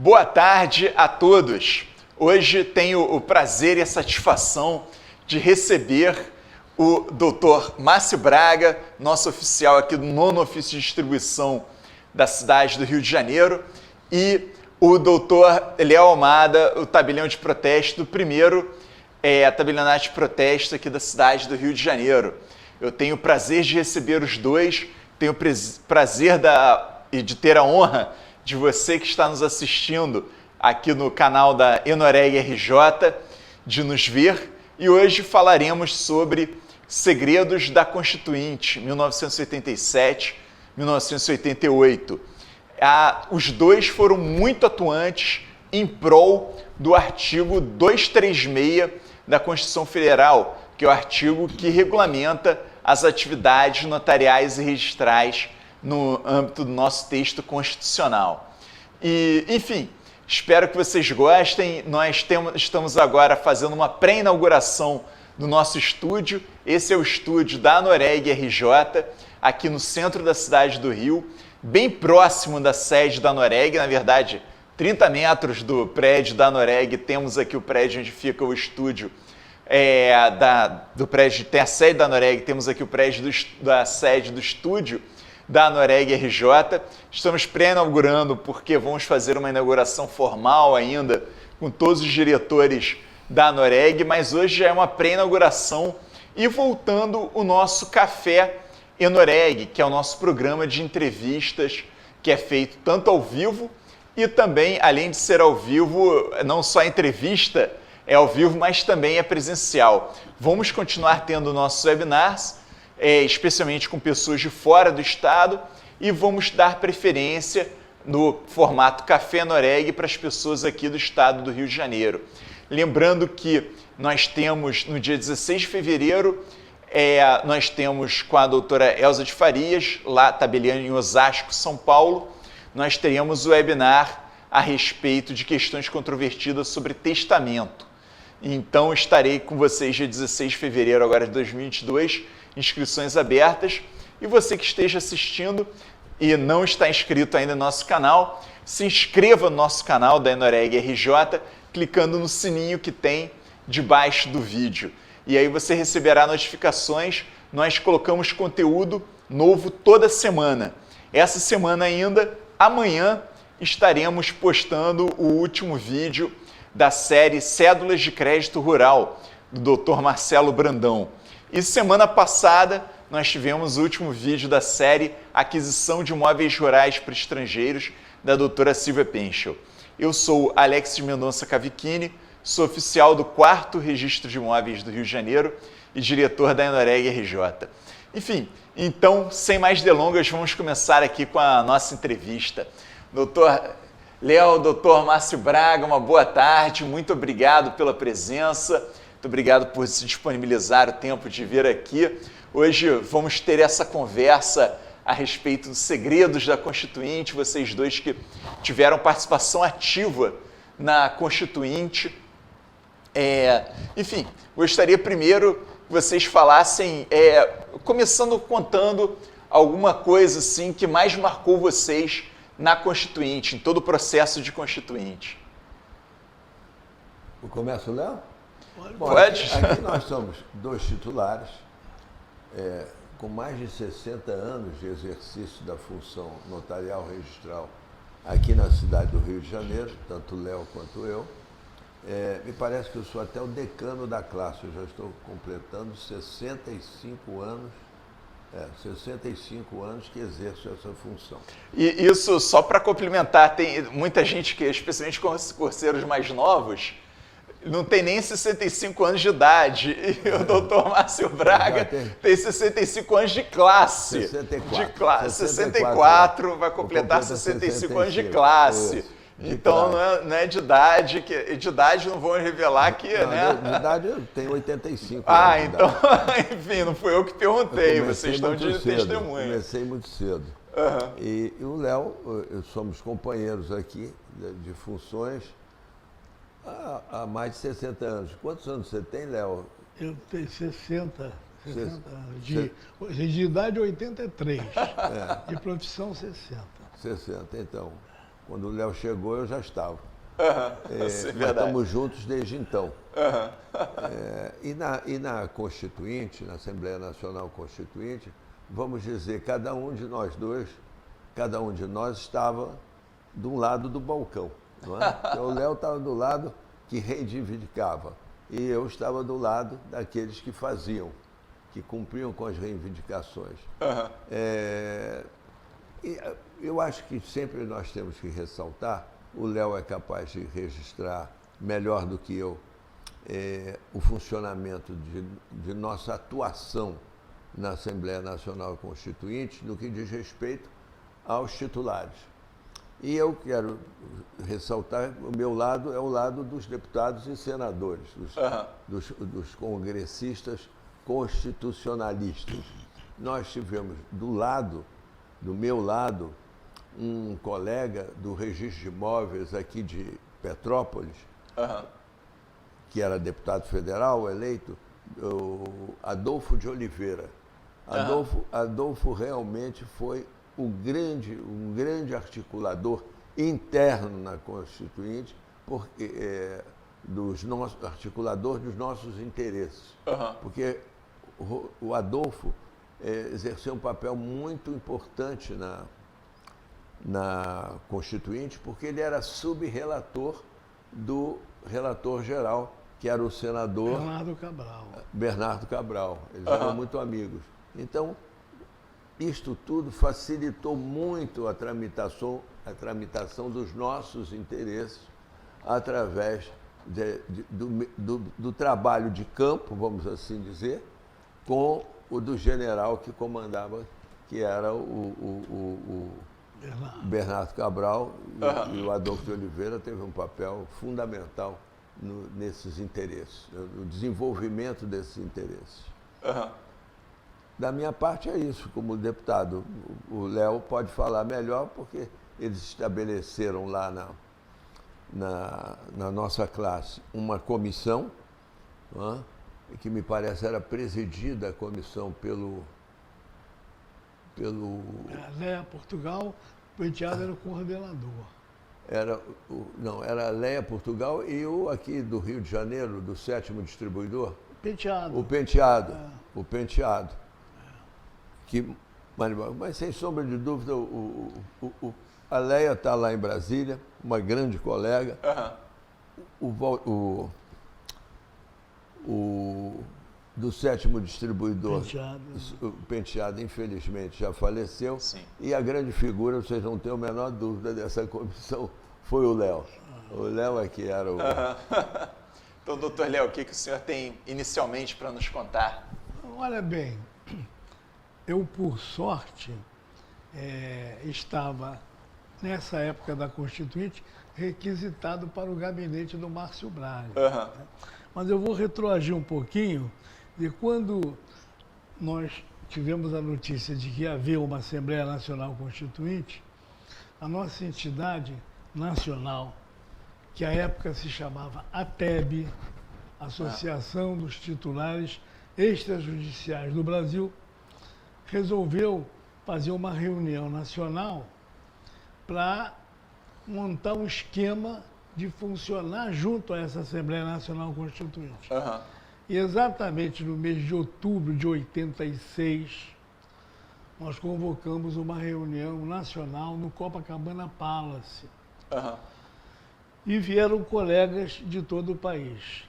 Boa tarde a todos. Hoje tenho o prazer e a satisfação de receber o Dr. Márcio Braga, nosso oficial aqui do 9º Ofício de Distribuição da cidade do Rio de Janeiro, e o Dr. Léo Almada, o tabelião de protesto do primeiro tabelionato de protesto aqui da cidade do Rio de Janeiro. Eu tenho o prazer de receber os dois, tenho o prazer e de ter a honra de você que está nos assistindo aqui no canal da Enoreg RJ, de nos ver, e hoje falaremos sobre segredos da Constituinte, 1987-1988. Os dois foram muito atuantes em prol do artigo 236 da Constituição Federal, que é o artigo que regulamenta as atividades notariais e registrais no âmbito do nosso texto constitucional. E, enfim, espero que vocês gostem. Nós estamos agora fazendo uma pré-inauguração do nosso estúdio. Esse é o estúdio da Enoreg RJ, aqui no centro da cidade do Rio, bem próximo da sede da Enoreg, na verdade, 30 metros do prédio da Enoreg, temos aqui o prédio onde fica o estúdio do prédio, tem a sede da Enoreg, temos aqui o prédio da sede do estúdio da Enoreg RJ. Estamos pré-inaugurando porque vamos fazer uma inauguração formal ainda com todos os diretores da Enoreg, mas hoje já é uma pré-inauguração e voltando o nosso Café Enoreg, que é o nosso programa de entrevistas que é feito tanto ao vivo e também, além de ser ao vivo, não só a entrevista é ao vivo, mas também é presencial. Vamos continuar tendo nossos webinars, especialmente com pessoas de fora do estado, e vamos dar preferência no formato Café Enoreg para as pessoas aqui do estado do Rio de Janeiro. Lembrando que nós temos, no dia 16 de fevereiro, nós temos com a doutora Elza de Farias, lá tabeliando em Osasco, São Paulo, nós teremos o webinar a respeito de questões controvertidas sobre testamento. Então, estarei com vocês dia 16 de fevereiro agora de 2022, inscrições abertas. E você que esteja assistindo e não está inscrito ainda no nosso canal, se inscreva no nosso canal da Enoreg RJ, clicando no sininho que tem debaixo do vídeo. E aí você receberá notificações. Nós colocamos conteúdo novo toda semana. Essa semana ainda, amanhã, estaremos postando o último vídeo da série Cédulas de Crédito Rural, do Dr. Marcelo Brandão. E semana passada, nós tivemos o último vídeo da série Aquisição de Imóveis Rurais para Estrangeiros, da doutora Silvia Penchel. Eu sou Alex de Mendonça Cavicchini, sou oficial do 4º Registro de Imóveis do Rio de Janeiro e diretor da Enoreg RJ. Enfim, então, sem mais delongas, vamos começar aqui com a nossa entrevista. Doutor Léo, doutor Márcio Braga, uma boa tarde, muito obrigado pela presença, muito obrigado por se disponibilizar o tempo de vir aqui. Hoje vamos ter essa conversa a respeito dos segredos da Constituinte, vocês dois que tiveram participação ativa na Constituinte. Enfim, gostaria primeiro que vocês falassem, começando contando alguma coisa assim que mais marcou vocês na Constituinte, em todo o processo de Constituinte. Começa o Léo? Pode. Aqui nós somos dois titulares, com mais de 60 anos de exercício da função notarial registral aqui na cidade do Rio de Janeiro, tanto o Léo quanto eu. Me parece que eu sou até o decano da classe, eu já estou completando 65 anos. 65 anos que exerço essa função. E isso, só para complementar, tem muita gente que, especialmente curseiros mais novos, não tem nem 65 anos de idade. E o doutor Márcio Braga tem 65 anos de classe. 64 vai completar 65 anos de classe. Isso. Então não é de idade, de idade não vou revelar aqui, né? De idade eu tenho 85 anos. Então, enfim, não fui eu que perguntei, vocês estão de testemunha. Comecei muito cedo. Uhum. E o Léo, somos companheiros aqui de funções há mais de 60 anos. Quantos anos você tem, Léo? Eu tenho 60 anos. De idade 83, de profissão 60. 60, então. Quando o Léo chegou, eu já estava. Isso é Nós verdade. estamos juntos desde então. E na Constituinte, na Assembleia Nacional Constituinte, vamos dizer, cada um de nós estava de um lado do balcão. Não é? Então, o Léo estava do lado que reivindicava e eu estava do lado daqueles que faziam, que cumpriam com as reivindicações. E eu acho que sempre nós temos que ressaltar, o Léo é capaz de registrar melhor do que eu o funcionamento de nossa atuação na Assembleia Nacional Constituinte no que diz respeito aos titulares. E eu quero ressaltar, o meu lado é o lado dos deputados e senadores, dos congressistas constitucionalistas. Nós tivemos do meu lado, um colega do Registro de Imóveis aqui de Petrópolis, que era deputado federal eleito, o Adolfo de Oliveira. Adolfo realmente foi um grande articulador interno na Constituinte, articulador dos nossos interesses. Porque o Adolfo exerceu um papel muito importante na Constituinte, porque ele era subrelator do relator geral, que era o senador Bernardo Cabral. Eles eram muito amigos. Então, isto tudo facilitou muito a tramitação dos nossos interesses através do trabalho de campo, vamos assim dizer, com o do general que comandava, que era o Bernardo Cabral, e o Adolfo de Oliveira teve um papel fundamental nesses interesses, no desenvolvimento desses interesses. Da minha parte é isso, como deputado. O Léo pode falar melhor, porque eles estabeleceram lá na nossa classe uma comissão, que me parece era presidida a comissão pelo Léa Portugal, o Penteado era o coordenador. Era a Léa Portugal e o aqui do Rio de Janeiro, do 7º distribuidor. Penteado. O Penteado. Mas sem sombra de dúvida, a Léa está lá em Brasília, uma grande colega. Do 7º distribuidor, o Penteado, infelizmente, já faleceu. Sim. E a grande figura, vocês não têm a menor dúvida dessa comissão, foi o Léo. O Léo é que era o... Então, doutor Léo, o que o senhor tem inicialmente para nos contar? Olha bem, eu, por sorte, estava, nessa época da Constituinte, requisitado para o gabinete do Márcio Braga. Mas eu vou retroagir um pouquinho de quando nós tivemos a notícia de que havia uma Assembleia Nacional Constituinte, a nossa entidade nacional, que à época se chamava ATEB, Associação dos Titulares Extrajudiciais do Brasil, resolveu fazer uma reunião nacional para montar um esquema de funcionar junto a essa Assembleia Nacional Constituinte. E exatamente no mês de outubro de 86, nós convocamos uma reunião nacional no Copacabana Palace. E vieram colegas de todo o país.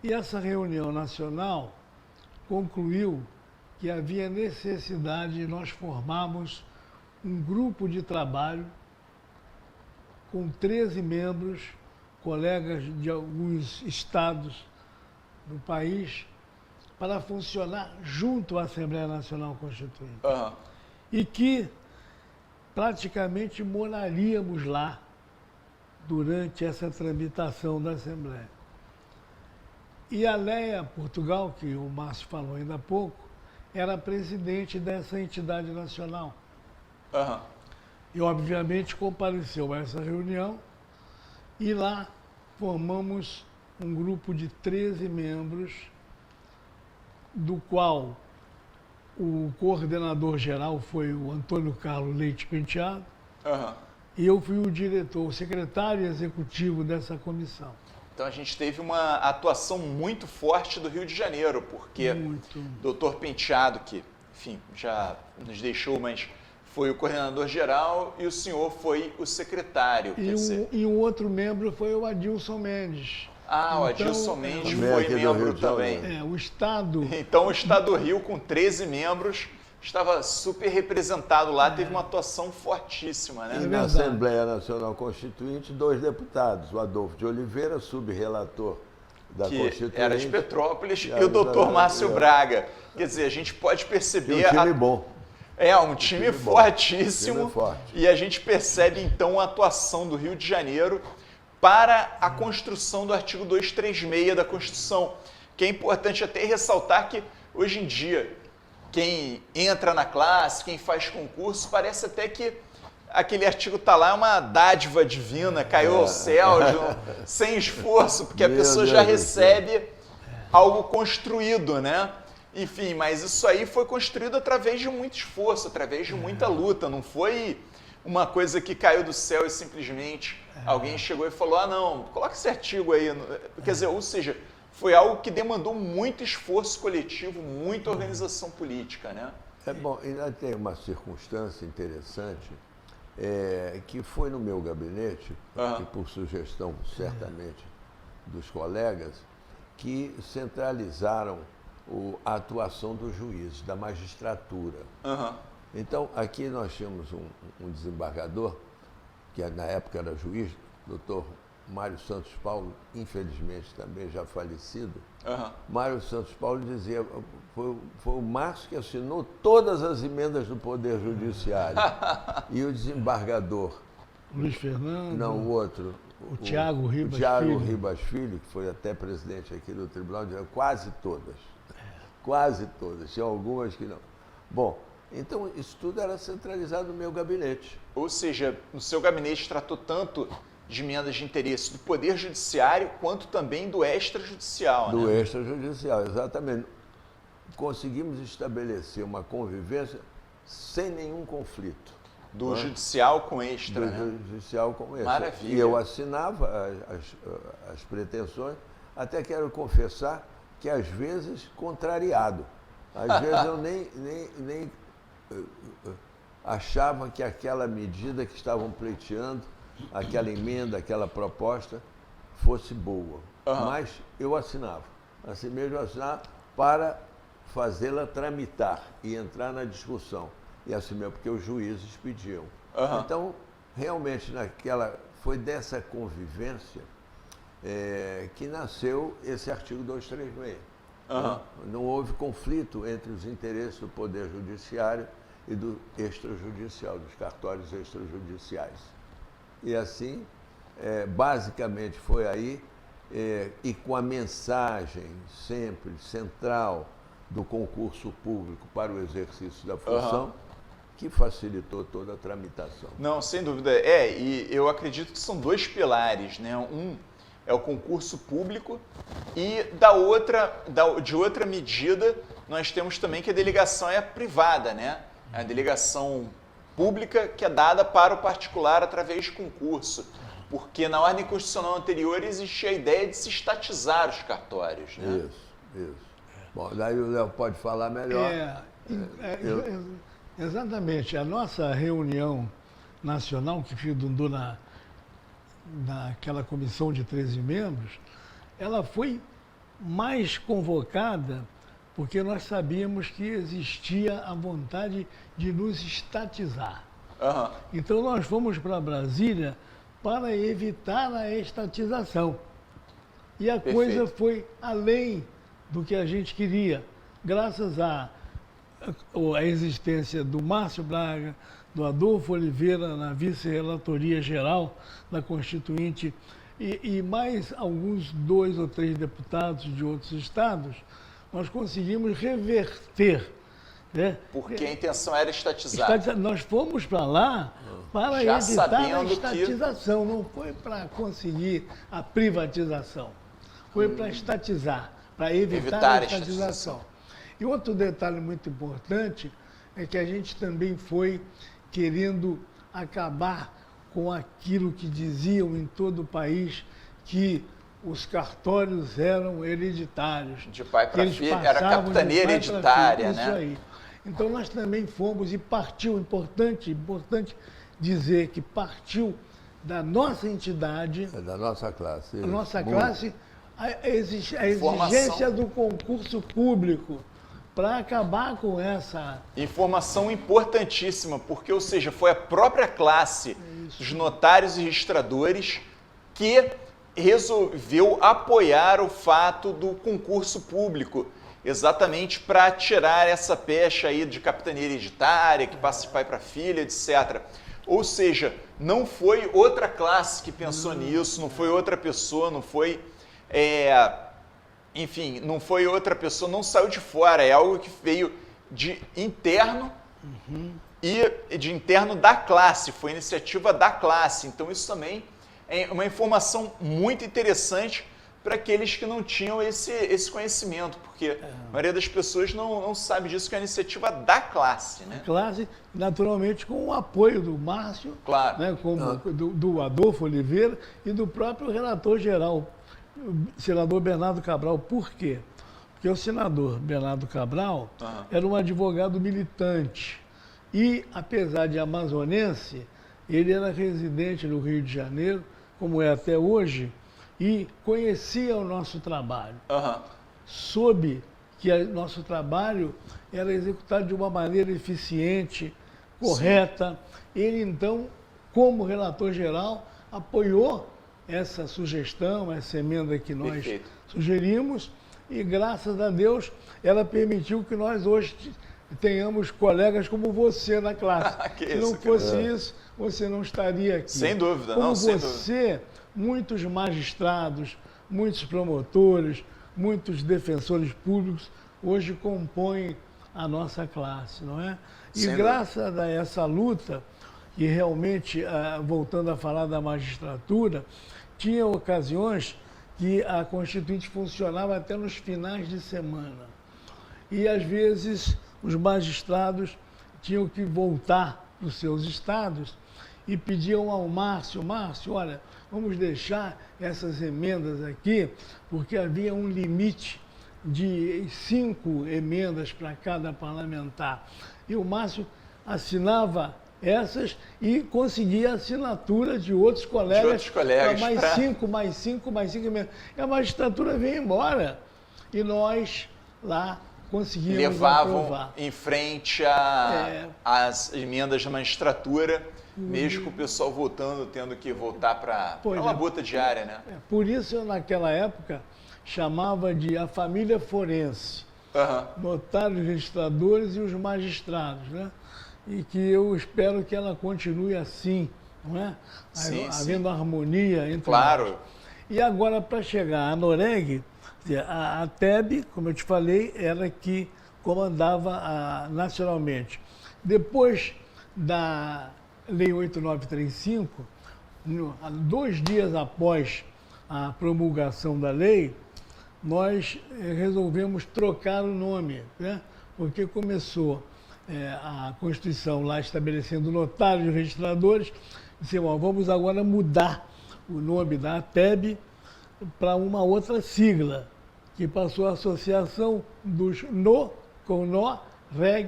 E essa reunião nacional concluiu que havia necessidade de nós formarmos um grupo de trabalho com 13 membros, colegas de alguns estados do país, para funcionar junto à Assembleia Nacional Constituinte. E que praticamente moraríamos lá durante essa tramitação da Assembleia. E a Léa Portugal, que o Márcio falou ainda há pouco, era presidente dessa entidade nacional. E, obviamente, compareceu a essa reunião e lá formamos um grupo de 13 membros, do qual o coordenador geral foi o Antônio Carlos Leite Penteado, e eu fui o diretor, o secretário executivo dessa comissão. Então a gente teve uma atuação muito forte do Rio de Janeiro, porque o Dr. Penteado, que, enfim, já nos deixou, mas foi o coordenador geral e o senhor foi o secretário. E um outro membro foi o Adilson Mendes. Ah, o Adilson Mendes foi membro também. O Estado... Então o Estado do Rio, com 13 membros, estava super representado lá, teve uma atuação fortíssima, né? E na Assembleia Nacional Constituinte, 2 deputados, o Adolfo de Oliveira, subrelator da Constituinte. Era de Petrópolis, e o doutor Márcio Braga. Quer dizer, a gente pode perceber... E um time bom. Um time fortíssimo. E a gente percebe, então, a atuação do Rio de Janeiro para a construção do artigo 236 da Constituição, que é importante até ressaltar que, hoje em dia, quem entra na classe, quem faz concurso, parece até que aquele artigo está lá, é uma dádiva divina, caiu ao céu, sem esforço, porque a pessoa já recebe algo construído, né? Enfim, mas isso aí foi construído através de muito esforço, através de muita luta, não foi uma coisa que caiu do céu e simplesmente alguém chegou e falou, ah não, coloca esse artigo aí. Quer dizer, ou seja, foi algo que demandou muito esforço coletivo, muita organização política, né? Bom, ainda tem uma circunstância interessante, que foi no meu gabinete, e por sugestão, certamente, dos colegas, que centralizaram a atuação dos juízes, da magistratura. Então, aqui nós tínhamos um desembargador, que na época era juiz, doutor Mário Santos Paulo, infelizmente também já falecido. Mário Santos Paulo dizia, foi o Márcio que assinou todas as emendas do Poder Judiciário. E o desembargador... Luiz Fernando? Não, o outro. O Tiago Ribas Filho. Tiago Ribas Filho, que foi até presidente aqui do tribunal, dizia quase todas. Quase todas. Tinha algumas que não. Bom, então isso tudo era centralizado no meu gabinete. Ou seja, no seu gabinete tratou tanto de emendas de interesse do Poder Judiciário, quanto também do extrajudicial. Do extrajudicial, exatamente. Conseguimos estabelecer uma convivência sem nenhum conflito. Do judicial com extra, Do judicial com extra. Maravilha. E eu assinava as pretensões, até quero confessar que às vezes contrariado. Às vezes eu nem achava que aquela medida que estavam pleiteando, aquela emenda, aquela proposta, fosse boa. Mas eu assinava. Assim mesmo eu assinava para fazê-la tramitar e entrar na discussão. E assim mesmo, porque os juízes pediam. Então, realmente, foi dessa convivência que nasceu esse artigo 236. Não houve conflito entre os interesses do Poder Judiciário e do extrajudicial, dos cartórios extrajudiciais. E assim, basicamente foi aí, e com a mensagem sempre central do concurso público para o exercício da função, que facilitou toda a tramitação. Não, sem dúvida. E eu acredito que são 2 pilares, né? Um é o concurso público e de outra medida nós temos também que a delegação é privada, né? A delegação pública que é dada para o particular através de concurso, porque na ordem constitucional anterior existia a ideia de se estatizar os cartórios, né? Isso. Bom, daí o Léo pode falar melhor. Exatamente. A nossa reunião nacional, que findou naquela comissão de 13 membros, ela foi mais convocada porque nós sabíamos que existia a vontade de nos estatizar. Então nós fomos para Brasília para evitar a estatização. E a coisa foi além do que a gente queria, graças à existência do Márcio Braga, do Adolfo Oliveira na vice-relatoria geral da Constituinte e mais alguns 2 ou 3 deputados de outros estados, nós conseguimos reverter. Né? Porque a intenção era estatizar. Nós fomos para lá para evitar a estatização, não foi para conseguir a privatização, foi para estatizar, para evitar a estatização. E outro detalhe muito importante é que a gente também foi querendo acabar com aquilo que diziam em todo o país, que os cartórios eram hereditários. De pai para filho, era capitania hereditária, né? Isso aí. Então nós também fomos e partiu, importante dizer que partiu da nossa entidade, da nossa classe. A nossa classe, a exigência do concurso público para acabar com essa... Informação importantíssima, porque, ou seja, foi a própria classe dos notários e registradores que resolveu apoiar o fato do concurso público, exatamente para tirar essa pecha aí de capitania hereditária, que passa de pai para filha, etc. Ou seja, não foi outra classe que pensou nisso, não foi outra pessoa, não foi... enfim, não foi outra pessoa, não saiu de fora, é algo que veio de interno e de interno da classe, foi iniciativa da classe. Então isso também é uma informação muito interessante para aqueles que não tinham esse conhecimento, porque a maioria das pessoas não sabe disso, que é a iniciativa da classe, né? A classe, naturalmente, com o apoio do Márcio, claro, né, do Adolfo Oliveira e do próprio relator-geral, o senador Bernardo Cabral. Por quê? Porque o senador Bernardo Cabral era um advogado militante e, apesar de amazonense, ele era residente no Rio de Janeiro, como é até hoje, e conhecia o nosso trabalho. Soube que o nosso trabalho era executado de uma maneira eficiente, correta. Sim. Ele, então, como relator-geral, apoiou essa sugestão, essa emenda que nós sugerimos, e graças a Deus ela permitiu que nós hoje tenhamos colegas como você na classe. Se não fosse isso, você não estaria aqui. Sem dúvida, como não, sem você, dúvida. Muitos magistrados, muitos promotores, muitos defensores públicos hoje compõem a nossa classe, não é? E graças a essa luta, que realmente, voltando a falar da magistratura, tinha ocasiões que a Constituinte funcionava até nos finais de semana. E, às vezes, os magistrados tinham que voltar para os seus estados e pediam ao Márcio, olha, vamos deixar essas emendas aqui, porque havia um limite de 5 emendas para cada parlamentar. E o Márcio assinava essas e conseguia a assinatura de outros colegas para mais 5 emendas. E a magistratura veio embora e nós lá conseguimos levavam aprovar. Em frente às emendas da magistratura, mesmo com o pessoal voltando, tendo que voltar para uma luta diária, né? Por isso, naquela época, chamava de a família forense, notários, registradores e os magistrados, né? E que eu espero que ela continue assim, não é? Havendo harmonia entre nós. E agora, para chegar à Noreg, a TEB, como eu te falei, era que comandava nacionalmente. Depois da Lei 8935, 2 dias após a promulgação da lei, nós resolvemos trocar o nome, né? Porque começou a Constituição lá estabelecendo notários e registradores, disse, vamos agora mudar o nome da ATEB para uma outra sigla, que passou a Associação dos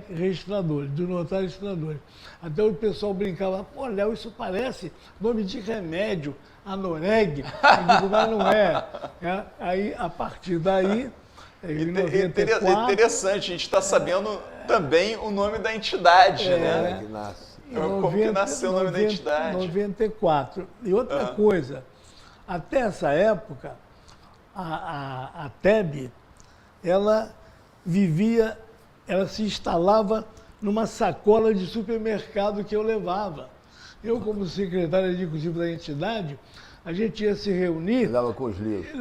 Registradores, dos notários registradores. Até o pessoal brincava, pô, Léo, isso parece nome de remédio, Anoreg. Eu digo, mas não é. Aí, a partir daí, em 94... Interessante, a gente está sabendo também o nome da entidade, né? Que nasce. Como que nasceu o nome da entidade. 94. E outra coisa, até essa época, a TEB, ela se instalava numa sacola de supermercado que eu levava. Eu, como secretário executivo da entidade, a gente ia se reunir... Levava com os livros.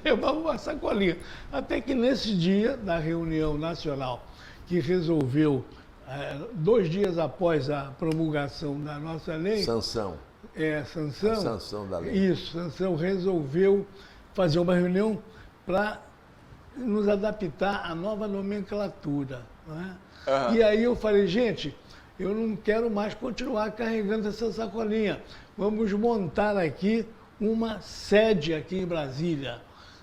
Levava uma sacolinha. Até que nesse dia da reunião nacional, que resolveu, 2 dias após a promulgação da nossa lei... Sanção. Sanção. A sanção da lei. Isso, Sanção resolveu fazer uma reunião para nos adaptar à nova nomenclatura. Não é? E aí eu falei, gente, eu não quero mais continuar carregando essa sacolinha. Vamos montar aqui uma sede aqui em Brasília.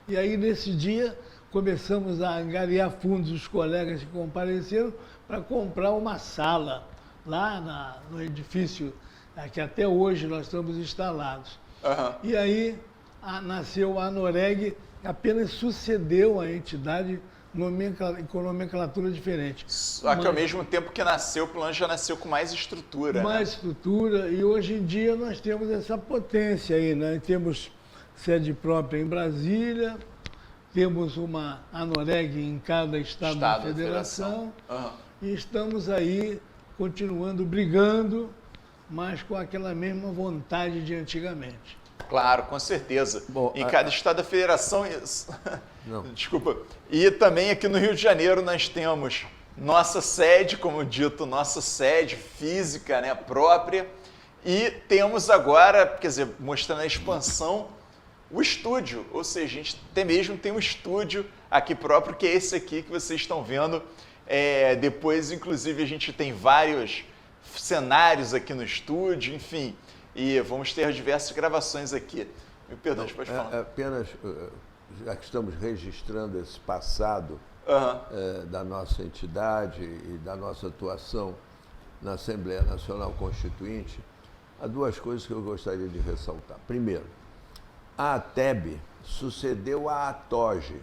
E aí, nesse dia, começamos a angariar fundos, os colegas que compareceram, para comprar uma sala lá no edifício que até hoje nós estamos instalados. E aí nasceu a Anoreg, apenas sucedeu a entidade com nomenclatura diferente. Só que ao mesmo tempo que nasceu, o plano já nasceu com mais estrutura. Mais estrutura, e hoje em dia nós temos essa potência aí, né? Temos sede própria em Brasília, temos uma Anoreg em cada estado da federação, e estamos aí continuando brigando, mas com aquela mesma vontade de antigamente. Claro, com certeza. Bom, em cada estado da federação, desculpa. E também aqui no Rio de Janeiro nós temos nossa sede, como dito, nossa sede física, né, própria. E temos agora, quer dizer, mostrando a expansão, o estúdio. Ou seja, a gente até mesmo tem um estúdio aqui próprio, que é esse aqui que vocês estão vendo. Depois, inclusive, a gente tem vários cenários aqui no estúdio, enfim. E vamos ter diversas gravações aqui. Me perdoe, pode falar. Apenas, já que estamos registrando esse passado da nossa entidade e da nossa atuação na Assembleia Nacional Constituinte, há duas coisas que eu gostaria de ressaltar. Primeiro, a ATEB sucedeu à ATOG.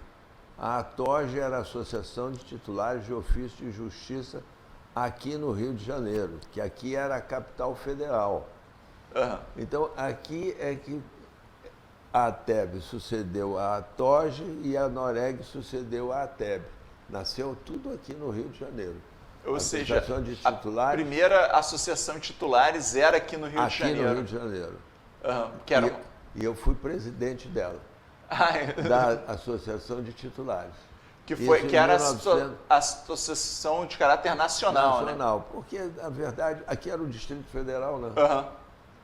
A ATOG era a Associação de Titulares de Ofício de Justiça aqui no Rio de Janeiro, que aqui era a capital federal. Então, aqui é que a ATEB sucedeu à ATOG e a Anoreg sucedeu à ATEB. Nasceu tudo aqui no Rio de Janeiro. Ou seja, a primeira associação de titulares era aqui no Rio de Janeiro. Aqui no Rio de Janeiro. E eu fui presidente dela, da Associação de Titulares. Que era a associação de caráter nacional, né? Porque, na verdade, aqui era o Distrito Federal, né?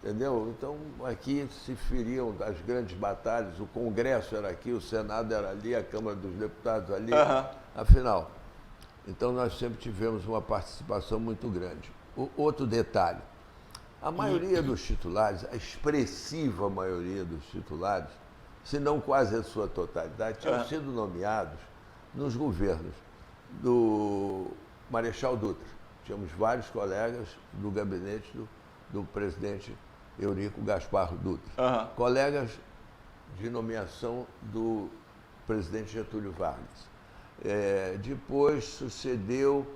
Entendeu? Então, aqui se feriam as grandes batalhas, o Congresso era aqui, o Senado era ali, a Câmara dos Deputados ali, afinal. Então, nós sempre tivemos uma participação muito grande. Outro detalhe, a maioria dos titulares, a expressiva maioria dos titulares, se não quase a sua totalidade, tinham sido nomeados nos governos do Marechal Dutra. Tínhamos vários colegas do gabinete do presidente Eurico Gaspar Dutra, colegas de nomeação do presidente Getúlio Vargas. Depois sucedeu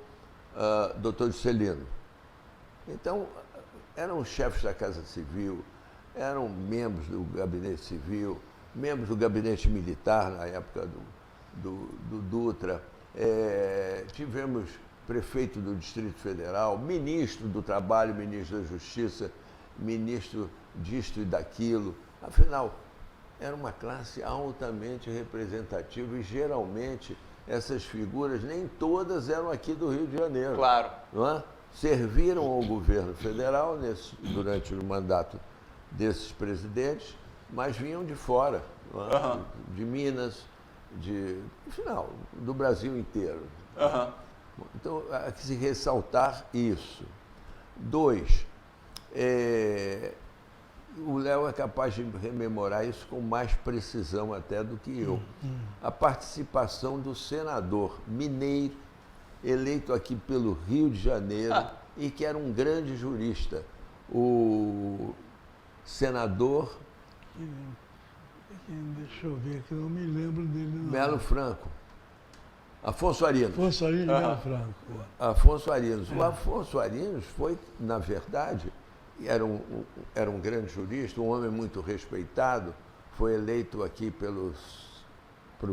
Dr. Juscelino. Então, eram chefes da Casa Civil, eram membros do Gabinete Civil, membros do Gabinete Militar na época do Dutra, tivemos prefeito do Distrito Federal, ministro do Trabalho, ministro da Justiça, ministro disto e daquilo. Afinal, era uma classe altamente representativa e, geralmente, essas figuras, nem todas eram aqui do Rio de Janeiro. Claro. Não é? Serviram ao governo federal durante o mandato desses presidentes, mas vinham de fora, não é? De Minas, afinal, do Brasil inteiro. Então, há que se ressaltar isso. 2, o Léo é capaz de rememorar isso com mais precisão até do que eu. A participação do senador mineiro, eleito aqui pelo Rio de Janeiro, e que era um grande jurista, o senador... Deixa eu ver aqui, não me lembro dele. Não. Melo Franco. Afonso Arinos. Afonso Arinos e Melo Franco. Afonso Arinos. O Afonso Arinos foi, na verdade, era um grande jurista, um homem muito respeitado, foi eleito aqui pelo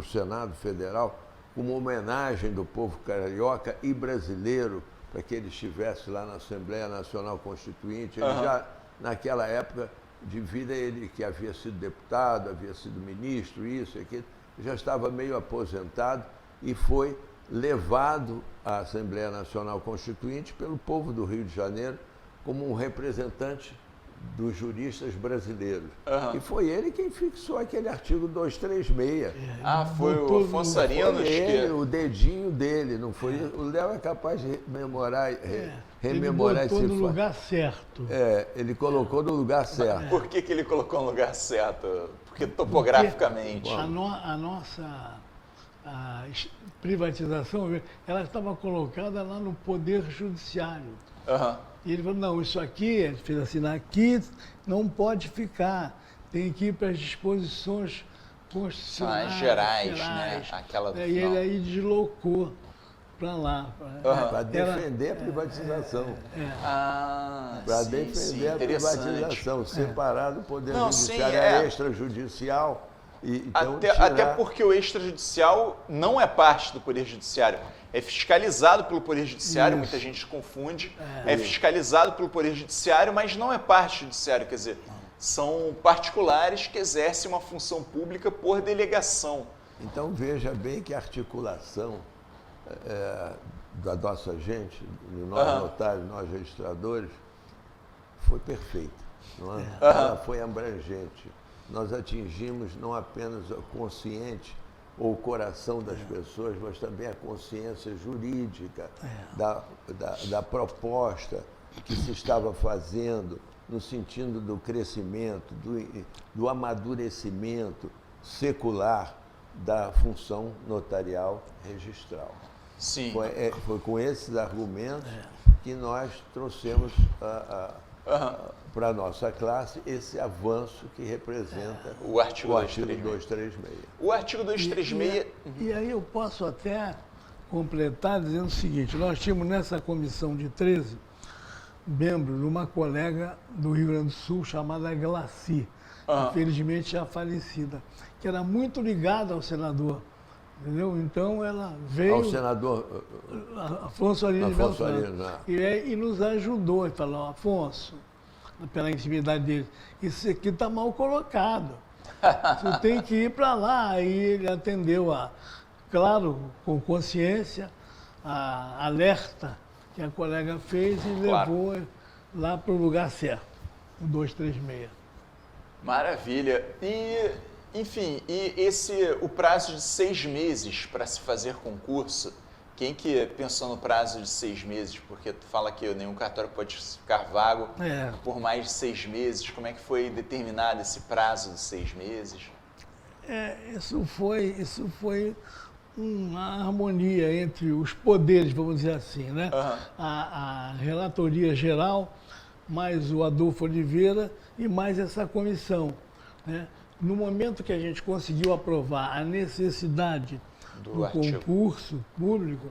Senado Federal como homenagem do povo carioca e brasileiro para que ele estivesse lá na Assembleia Nacional Constituinte. Ele já, naquela época de vida, ele que havia sido deputado, havia sido ministro, isso e aquilo, já estava meio aposentado e foi levado à Assembleia Nacional Constituinte pelo povo do Rio de Janeiro como um representante dos juristas brasileiros. E foi ele quem fixou aquele artigo 236. Foi o Afonso Arinos. Foi ele, o dedinho dele, não foi? O Léo é capaz de rememorar ele botou no lugar certo. Ele colocou no lugar certo. Por que ele colocou no lugar certo? Porque topograficamente. A nossa privatização, ela estava colocada lá no Poder Judiciário. E ele falou, não, isso aqui, ele fez assinar aqui, não pode ficar, tem que ir para as disposições constitucionais. Gerais, né? Aquela do E ele aí deslocou para lá. Para defender a privatização. Para defender a privatização, separado do Poder Judiciário, extrajudicial. Então, até porque o extrajudicial não é parte do Poder Judiciário. É fiscalizado pelo Poder Judiciário, muita gente confunde. É fiscalizado pelo Poder Judiciário, mas não é parte do Judiciário. Quer dizer, são particulares que exercem uma função pública por delegação. Então, veja bem que a articulação da nossa gente, nós notários, nós registradores, foi perfeita. Não é? Ela foi abrangente. Nós atingimos não apenas o consciente ou o coração das pessoas, mas também a consciência jurídica da proposta que se estava fazendo no sentido do crescimento, do amadurecimento secular da função notarial registral. Sim. Foi com esses argumentos que nós trouxemos para a nossa classe esse avanço que representa o artigo 236. O artigo 236... E aí eu posso até completar dizendo o seguinte, nós tínhamos nessa comissão de 13 membros uma colega do Rio Grande do Sul chamada Glaci, infelizmente já falecida, que era muito ligada ao senador. Entendeu? Então ela veio... Ao senador Afonso Arinos e nos ajudou. Ele falou, Afonso, pela intimidade dele, isso aqui está mal colocado. Você tem que ir para lá. Aí ele atendeu, claro, com consciência, a alerta que a colega fez e levou lá para o lugar certo, o 236. Maravilha. Enfim, o prazo de 6 meses para se fazer concurso, quem que pensou no prazo de 6 meses? Porque tu fala que nenhum cartório pode ficar vago por mais de 6 meses. Como é que foi determinado esse prazo de 6 meses? Isso foi uma harmonia entre os poderes, vamos dizer assim, né? A relatoria geral, mais o Adolfo Oliveira e mais essa comissão, né? No momento que a gente conseguiu aprovar a necessidade do concurso público,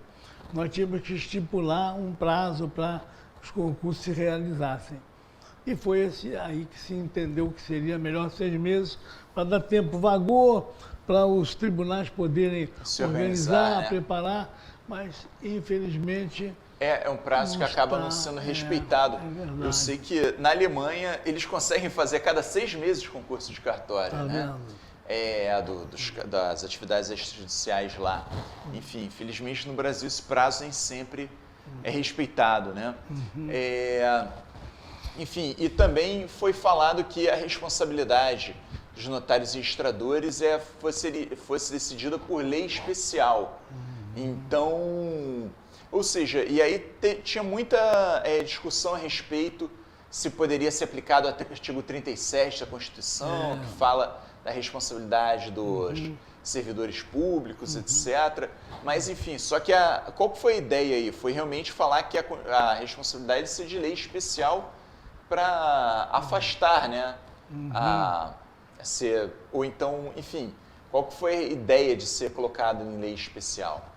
nós tínhamos que estipular um prazo para os concursos se realizassem. E foi esse aí que se entendeu que seria melhor 6 meses, para dar tempo vagou, para os tribunais poderem se organizar, preparar, mas infelizmente... É um prazo que acaba não sendo respeitado. Eu sei que na Alemanha eles conseguem fazer a cada 6 meses concurso de cartório, né? Das atividades extrajudiciais lá. Enfim, infelizmente no Brasil esse prazo nem sempre é respeitado, né? Enfim, e também foi falado que a responsabilidade dos notários e registradores fosse decidida por lei especial. Então... Ou seja, e aí tinha muita discussão a respeito se poderia ser aplicado o artigo 37 da Constituição, que fala da responsabilidade dos servidores públicos, etc. Mas, enfim, só que qual foi a ideia aí? Foi realmente falar que a responsabilidade ser de lei especial para afastar, né? Ou então, enfim, qual foi a ideia de ser colocado em lei especial?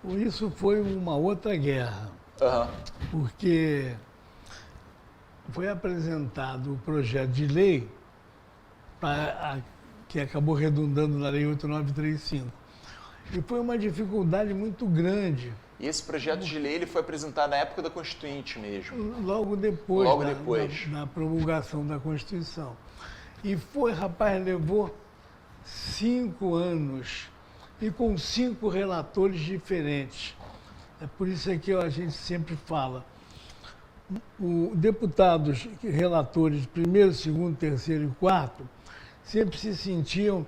Isso foi uma outra guerra, porque foi apresentado o projeto de lei que acabou redundando na Lei 8935. E foi uma dificuldade muito grande. E esse projeto de lei ele foi apresentado na época da Constituinte mesmo? Logo depois da promulgação da Constituição. E levou 5 anos. E com 5 relatores diferentes. É por isso que a gente sempre fala, deputados relatores de primeiro, segundo, terceiro e quarto sempre se sentiam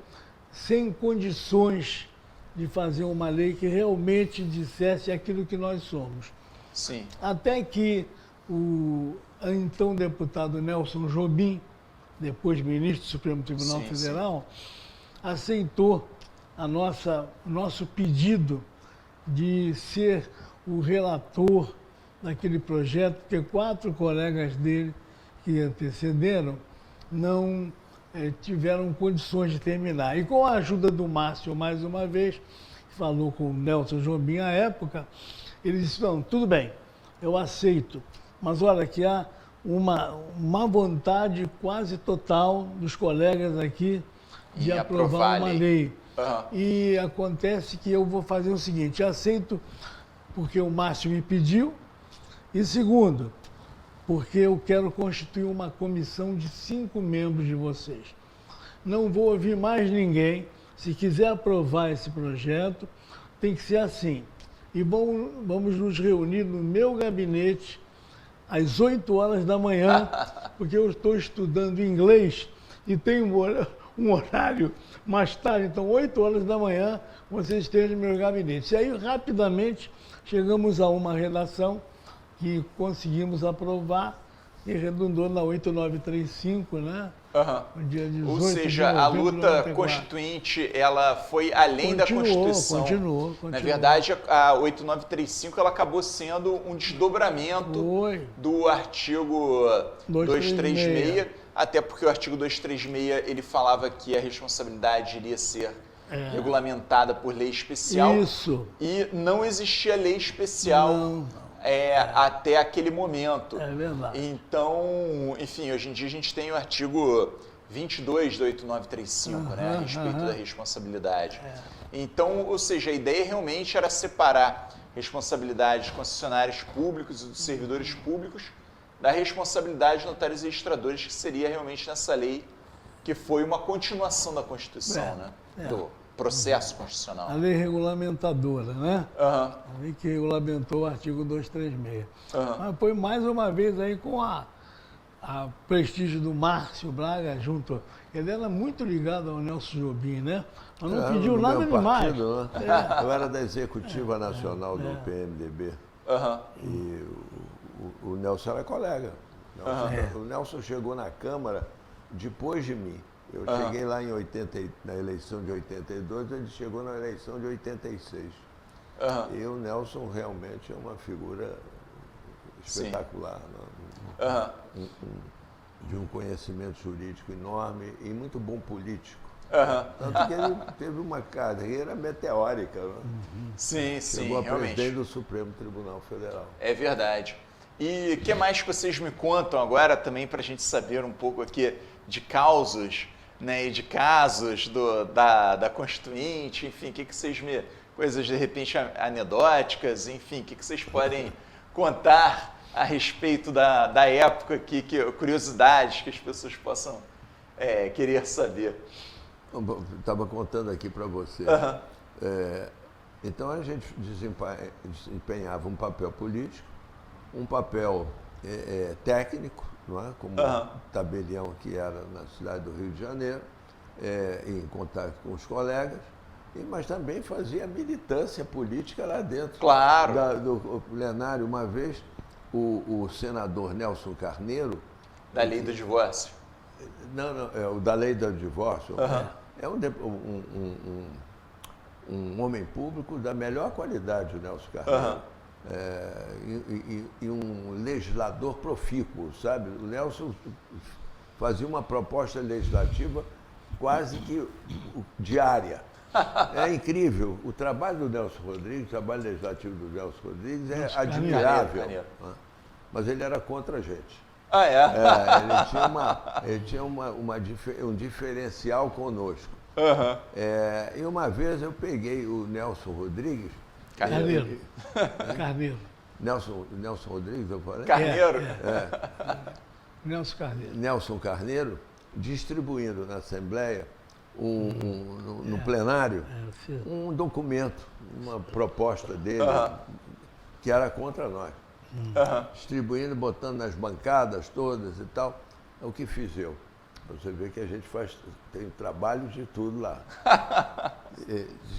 sem condições de fazer uma lei que realmente dissesse aquilo que nós somos. Sim. Até que o então deputado Nelson Jobim, depois ministro do Supremo Tribunal Federal, aceitou nosso pedido de ser o relator daquele projeto, porque 4 colegas dele que antecederam não tiveram condições de terminar. E com a ajuda do Márcio, mais uma vez, que falou com o Nelson Jobim à época, ele disse, não, tudo bem, eu aceito, mas olha que há uma vontade quase total dos colegas aqui de aprovar uma lei. E acontece que eu vou fazer o seguinte, aceito porque o Márcio me pediu, e segundo, porque eu quero constituir uma comissão de 5 membros de vocês. Não vou ouvir mais ninguém. Se quiser aprovar esse projeto, tem que ser assim. E vamos nos reunir no meu gabinete às 8 horas da manhã, porque eu estou estudando inglês e tenho um horário mais tarde. Então, 8 horas da manhã, vocês estejam no meu gabinete. E aí, rapidamente, chegamos a uma redação que conseguimos aprovar e redundou na 8935, né? No dia 18 Ou seja, a luta constituinte, ela foi além da Constituição. Continuou. Na verdade, a 8935 ela acabou sendo um desdobramento do artigo 236, até porque o artigo 236 ele falava que a responsabilidade iria ser regulamentada por lei especial. Isso. E não existia lei especial. Não. Até aquele momento. É verdade. Então, enfim, hoje em dia a gente tem o artigo 22 do 8935, né, a respeito da responsabilidade. Então, ou seja, a ideia realmente era separar responsabilidades de concessionários públicos e dos servidores públicos da responsabilidade de notários e registradores, que seria realmente nessa lei que foi uma continuação da Constituição, do processo constitucional. A lei regulamentadora, né? A lei que regulamentou o artigo 236. Mas foi mais uma vez aí com a prestígio do Márcio Braga junto. Ele era muito ligado ao Nelson Jobim, né? Mas não pediu nada demais. Né? Eu era da Executiva Nacional do PMDB. E o Nelson era colega. O Nelson chegou na Câmara depois de mim. Eu cheguei lá na eleição de 82, ele chegou na eleição de 86. E o Nelson realmente é uma figura espetacular, de um conhecimento jurídico enorme e muito bom político. Tanto que ele teve uma carreira meteórica. Sim, chegou a realmente. presidente do Supremo Tribunal Federal. É verdade. E o que mais que vocês me contam agora também para a gente saber um pouco aqui de causos, né, e de casos da Constituinte, enfim, coisas de repente anedóticas, enfim, o que vocês podem contar a respeito da época aqui, curiosidades que as pessoas possam querer saber. Estava contando aqui para você. Então a gente desempenhava um papel político, um papel técnico, não é? Como tabelião que era na cidade do Rio de Janeiro, em contato com os colegas, mas também fazia militância política lá dentro. Claro. Do plenário. Uma vez, o senador Nelson Carneiro... Da lei do divórcio. Não, o da lei do divórcio. É um homem público da melhor qualidade, o Nelson Carneiro. E um legislador profícuo, sabe? O Nelson fazia uma proposta legislativa quase que diária. É incrível. O trabalho do Nelson Rodrigues, o trabalho legislativo do Nelson Rodrigues é admirável. Mas ele era contra a gente. Ele tinha um diferencial conosco. E uma vez eu peguei o Nelson Rodrigues. Carneiro. Nelson Rodrigues, eu falei? Carneiro. Nelson Carneiro. Nelson Carneiro distribuindo na Assembleia, no plenário, um documento, uma proposta dele que era contra nós. distribuindo, botando nas bancadas todas e tal. É o que fiz eu. Você vê que a gente tem trabalho de tudo lá.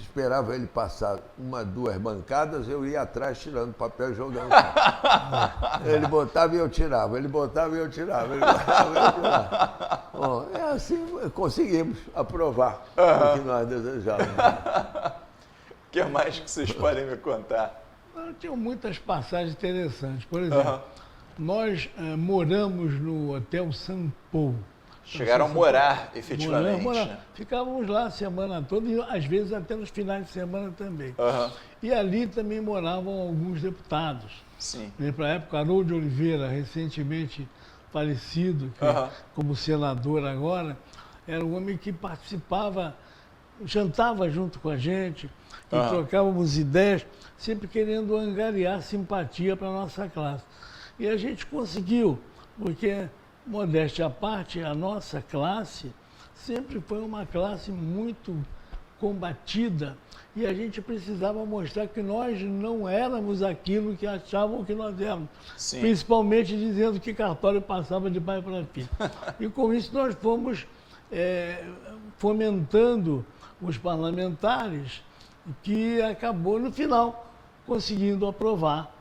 Esperava ele passar 1, 2 bancadas, eu ia atrás tirando papel e jogando. Ele botava e eu tirava, ele botava e eu tirava, ele botava e eu tirava. Bom, é assim, conseguimos aprovar o que nós desejávamos. O que mais que vocês podem me contar? Tinham muitas passagens interessantes. Por exemplo, nós moramos no Hotel Sampo. Chegaram a morar, efetivamente. Né? Ficávamos lá a semana toda e às vezes até nos finais de semana também. E ali também moravam alguns deputados. Sim. Para a época, Haroldo de Oliveira, recentemente falecido, como senador agora, era um homem que participava, jantava junto com a gente e trocávamos ideias, sempre querendo angariar simpatia para a nossa classe. E a gente conseguiu, porque, modéstia à parte, a nossa classe sempre foi uma classe muito combatida e a gente precisava mostrar que nós não éramos aquilo que achavam que nós éramos. Sim. Principalmente dizendo que cartório passava de pai para filho. E com isso nós fomos fomentando os parlamentares, que acabou, no final, conseguindo aprovar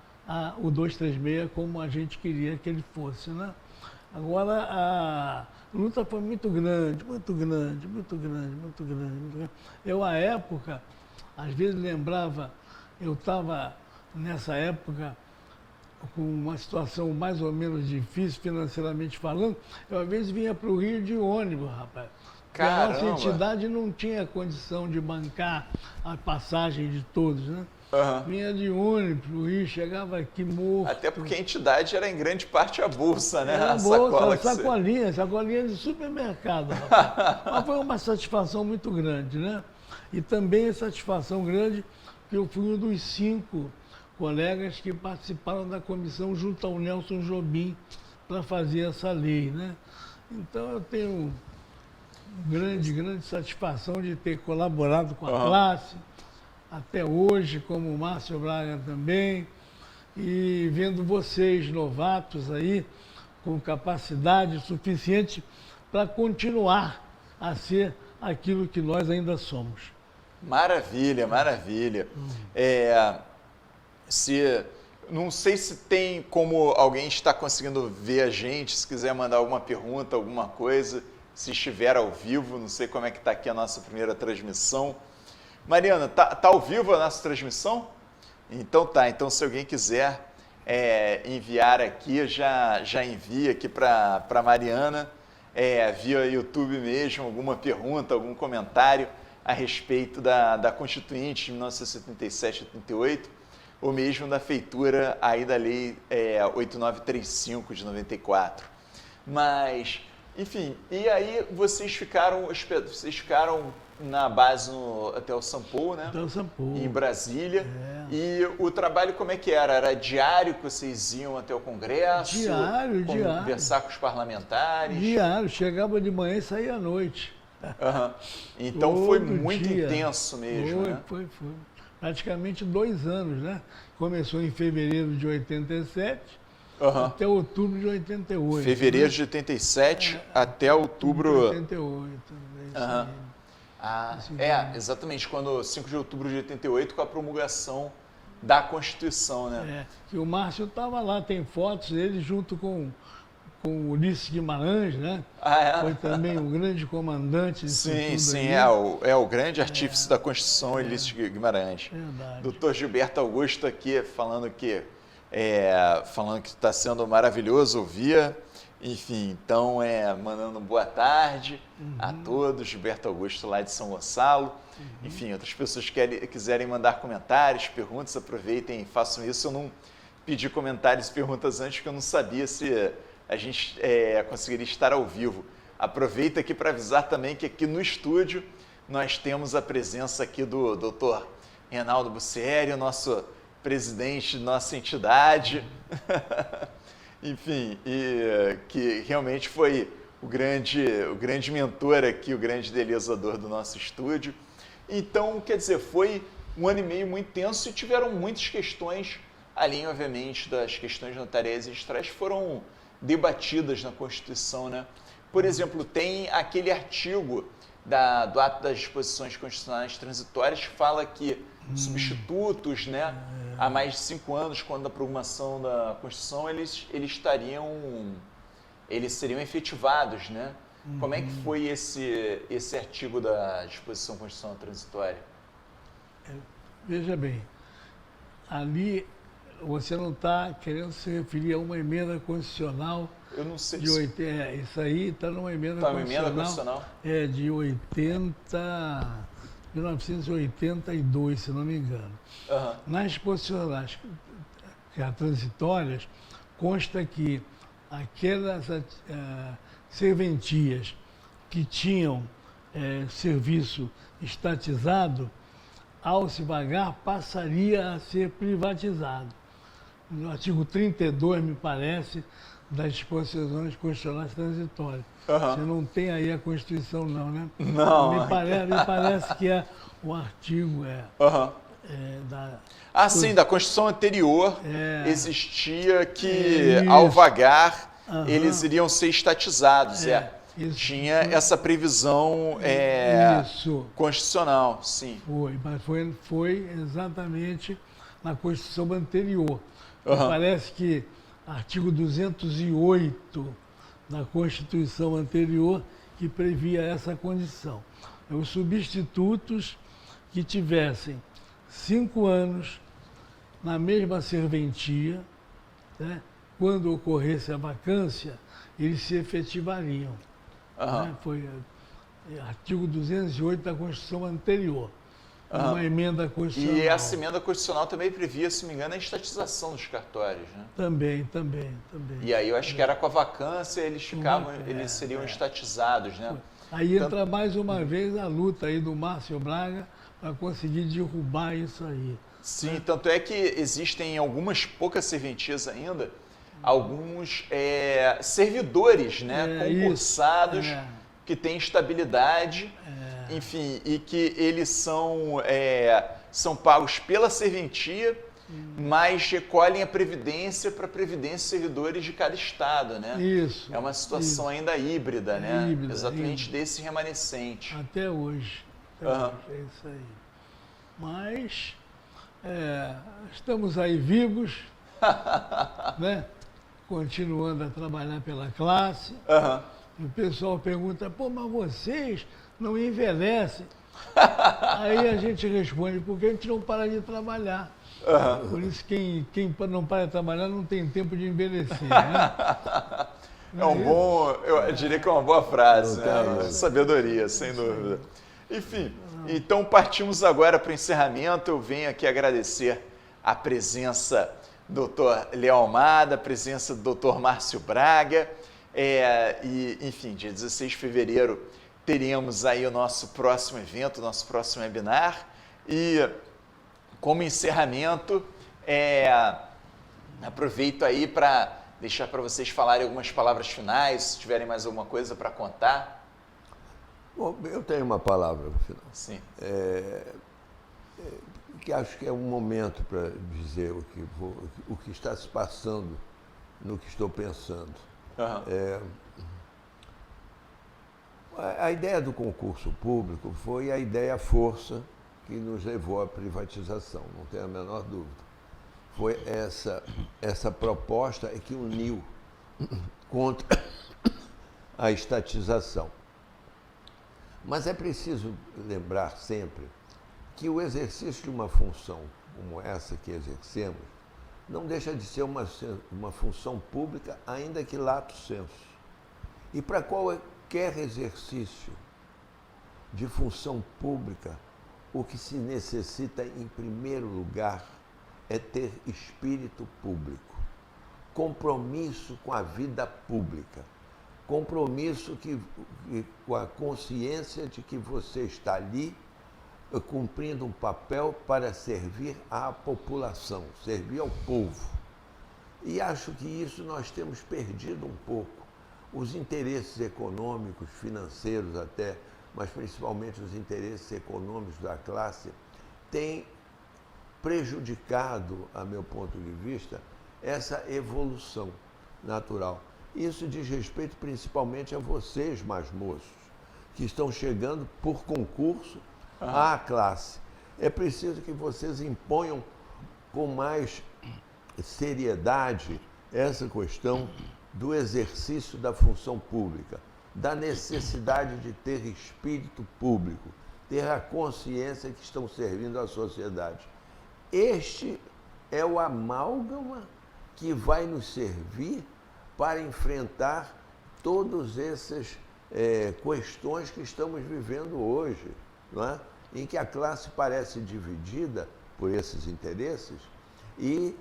o 236 como a gente queria que ele fosse, né? Agora, a luta foi muito grande, muito grande, muito grande, muito grande, muito grande. Eu, à época, às vezes lembrava, eu estava, nessa época, com uma situação mais ou menos difícil, financeiramente falando, eu, às vezes, vinha para o Rio de ônibus, rapaz. Caramba. A nossa entidade não tinha condição de bancar a passagem de todos, né? Vinha de ônibus pro Rio, chegava aqui morto. Até porque a entidade era em grande parte a bolsa, né? Era a bolsa, sacolinha de supermercado. Mas foi uma satisfação muito grande, né? E também a satisfação grande que eu fui um dos 5 colegas que participaram da comissão junto ao Nelson Jobim para fazer essa lei, né? Então eu tenho grande satisfação de ter colaborado com a classe, até hoje, como o Márcio Braga também, e vendo vocês, novatos aí, com capacidade suficiente para continuar a ser aquilo que nós ainda somos. Maravilha, maravilha. Não sei se tem como alguém está conseguindo ver a gente, se quiser mandar alguma pergunta, alguma coisa, se estiver ao vivo, não sei como é que está aqui a nossa primeira transmissão. Mariana, tá ao vivo a nossa transmissão? Então tá, então se alguém quiser enviar aqui, já envia aqui para Mariana, via YouTube mesmo, alguma pergunta, algum comentário a respeito da Constituinte de 1977-88, ou mesmo da feitura aí da Lei 8935 de 94. Mas, enfim, e aí vocês ficaram na base no Hotel Sampo, né? Hotel Sampo. Em Brasília. E o trabalho como é que era? Era diário que vocês iam até o Congresso? Diário. Conversar com os parlamentares? Diário. Chegava de manhã e saía à noite. Então todo foi muito dia. Intenso mesmo, né? Foi. Praticamente 2 anos, né? Começou em fevereiro de 87 até outubro de 88. Fevereiro de 87 até outubro... De 88. Exatamente, quando 5 de outubro de 88, com a promulgação da Constituição, né? Que o Márcio estava lá, tem fotos dele junto com o Ulisses Guimarães, né? Foi também um grande comandante disso tudo. Sim, o grande artífice da Constituição, Ulisses Guimarães. Verdade. Doutor Gilberto Augusto aqui falando que está sendo maravilhoso ouvir. Enfim, então, mandando boa tarde a todos, Gilberto Augusto lá de São Gonçalo. Enfim, outras pessoas que quiserem mandar comentários, perguntas, aproveitem e façam isso. Eu não pedi comentários e perguntas antes, porque eu não sabia se a gente conseguiria estar ao vivo. Aproveito aqui para avisar também que aqui no estúdio nós temos a presença aqui do Dr. Reinaldo Bussieri, o nosso presidente de nossa entidade. Enfim, e que realmente foi o grande mentor aqui, o grande idealizador do nosso estúdio. Então, quer dizer, foi um ano e meio muito tenso e tiveram muitas questões além, obviamente, das questões notariais e registrais, foram debatidas na Constituição, né? Por exemplo, tem aquele artigo do ato das disposições constitucionais transitórias que fala que substitutos, né, há mais de 5 anos, quando a promulgação da Constituição, eles seriam efetivados, né? Como é que foi esse artigo da disposição constitucional transitória? Veja bem, ali você não está querendo se referir a uma emenda constitucional. Eu não sei. Isso aí está numa emenda constitucional. De 1982, se não me engano. Uhum. Nas disposições transitórias, consta que aquelas serventias que tinham serviço estatizado, ao se pagar, passaria a ser privatizado. No artigo 32, me parece, das disposições constitucionais transitórias. Uhum. Você não tem aí a Constituição, não, né? Não. Me parece que é o artigo sim, da Constituição anterior existia que, ao vagar, eles iriam ser estatizados. Tinha essa previsão constitucional, sim. Mas foi exatamente na Constituição anterior. Me parece que artigo 208 da Constituição anterior que previa essa condição. Os substitutos que tivessem 5 anos na mesma serventia, né, quando ocorresse a vacância, eles se efetivariam. Né? Foi artigo 208 da Constituição anterior. Uma emenda constitucional. E essa emenda constitucional também previa, se não me engano, a estatização dos cartórios, né? Também. E aí eu acho que era com a vacância, eles seriam estatizados, né? Aí entra mais uma vez a luta aí do Márcio Braga para conseguir derrubar isso aí. Sim, tanto é que existem algumas poucas serventias ainda, alguns servidores, né, concursados, que têm estabilidade, enfim, e que eles são pagos pela serventia, mas recolhem a previdência para a previdência dos servidores de cada estado, né? Isso. É uma situação ainda híbrida, né? Exatamente desse remanescente. Até hoje. É isso aí. Mas estamos aí vivos, né? Continuando a trabalhar pela classe. E o pessoal pergunta, mas vocês não envelhecem? Aí a gente responde, porque a gente não para de trabalhar. Por isso, quem não para de trabalhar não tem tempo de envelhecer, né? Eu diria que é uma boa frase, né? Sabedoria, sem dúvida. Enfim, então partimos agora para o encerramento. Eu venho aqui agradecer a presença do Dr. Léo Almada, a presença do Dr. Márcio Braga. Enfim, dia 16 de fevereiro teremos aí o nosso próximo evento, o nosso próximo webinar. E como encerramento, aproveito aí para deixar para vocês falarem algumas palavras finais, se tiverem mais alguma coisa para contar. Bom, eu tenho uma palavra no final. Sim. Que acho que é um momento para dizer o que está se passando no que estou pensando. A ideia do concurso público foi a ideia força que nos levou à privatização, não tenho a menor dúvida. Foi essa proposta que uniu contra a estatização. Mas é preciso lembrar sempre que o exercício de uma função como essa que exercemos não deixa de ser uma função pública, ainda que lato sensu. E para qualquer exercício de função pública, o que se necessita, em primeiro lugar, é ter espírito público, compromisso com a vida pública, compromisso com a consciência de que você está ali cumprindo um papel para servir à população, servir ao povo. E acho que isso nós temos perdido um pouco. Os interesses econômicos, financeiros até, mas principalmente os interesses econômicos da classe, têm prejudicado, a meu ponto de vista, essa evolução natural. Isso diz respeito principalmente a vocês, mais moços, que estão chegando por concurso à classe. É preciso que vocês imponham com mais seriedade essa questão do exercício da função pública, da necessidade de ter espírito público, ter a consciência que estão servindo à sociedade. Este é o amálgama que vai nos servir para enfrentar todas essas questões que estamos vivendo hoje, não é? Em que a classe parece dividida por esses interesses e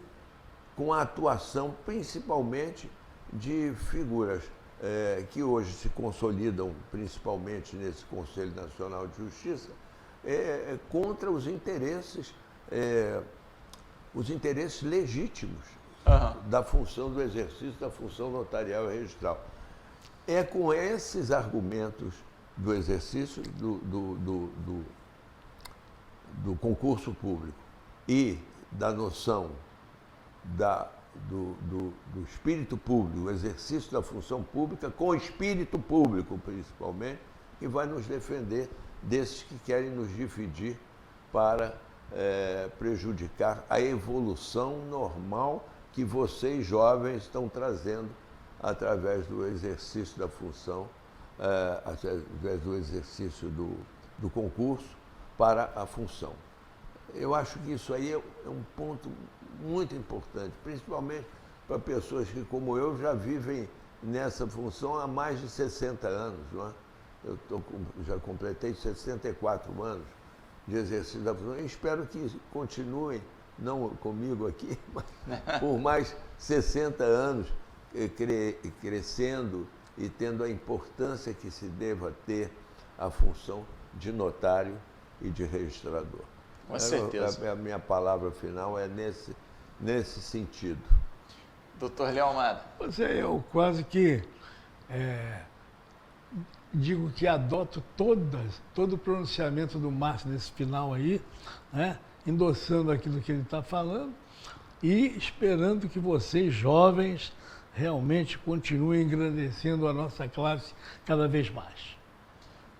com a atuação principalmente de figuras que hoje se consolidam principalmente nesse Conselho Nacional de Justiça contra os interesses legítimos da função do exercício da função notarial e registral. É com esses argumentos do exercício do concurso público e da noção do espírito público, o exercício da função pública com espírito público, principalmente, que vai nos defender desses que querem nos dividir para prejudicar a evolução normal que vocês, jovens, estão trazendo através do exercício da função, através do exercício do concurso para a função. Eu acho que isso aí é um ponto muito importante, principalmente para pessoas que, como eu, já vivem nessa função há mais de 60 anos. Não é? Eu já completei 64 anos de exercício da função e espero que continuem, não comigo aqui, mas por mais 60 anos, crescendo e tendo a importância que se deva ter a função de notário e de registrador. Com certeza. A minha palavra final é nesse sentido. Doutor Léo Almada. Eu quase que digo que adoto todo o pronunciamento do Márcio nesse final aí, né? Endossando aquilo que ele está falando e esperando que vocês, jovens, realmente continuem engrandecendo a nossa classe cada vez mais.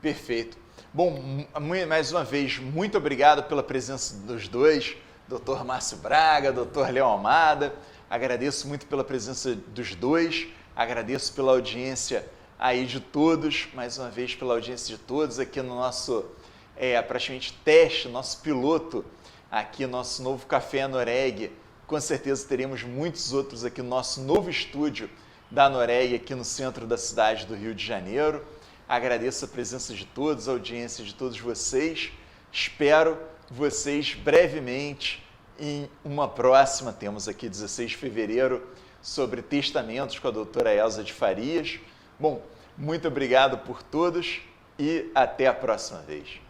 Perfeito. Bom, mais uma vez, muito obrigado pela presença dos dois, doutor Márcio Braga, doutor Léo Almada. Agradeço muito pela presença dos dois, agradeço pela audiência aí de todos, mais uma vez pela audiência de todos aqui no nosso, praticamente teste, nosso piloto, aqui nosso novo Café Noreg. Com certeza teremos muitos outros aqui no nosso novo estúdio da Noreg, aqui no centro da cidade do Rio de Janeiro. Agradeço a presença de todos, a audiência de todos vocês. Espero vocês brevemente em uma próxima. Temos aqui 16 de fevereiro sobre testamentos com a doutora Elza de Farias. Bom, muito obrigado por todos e até a próxima vez.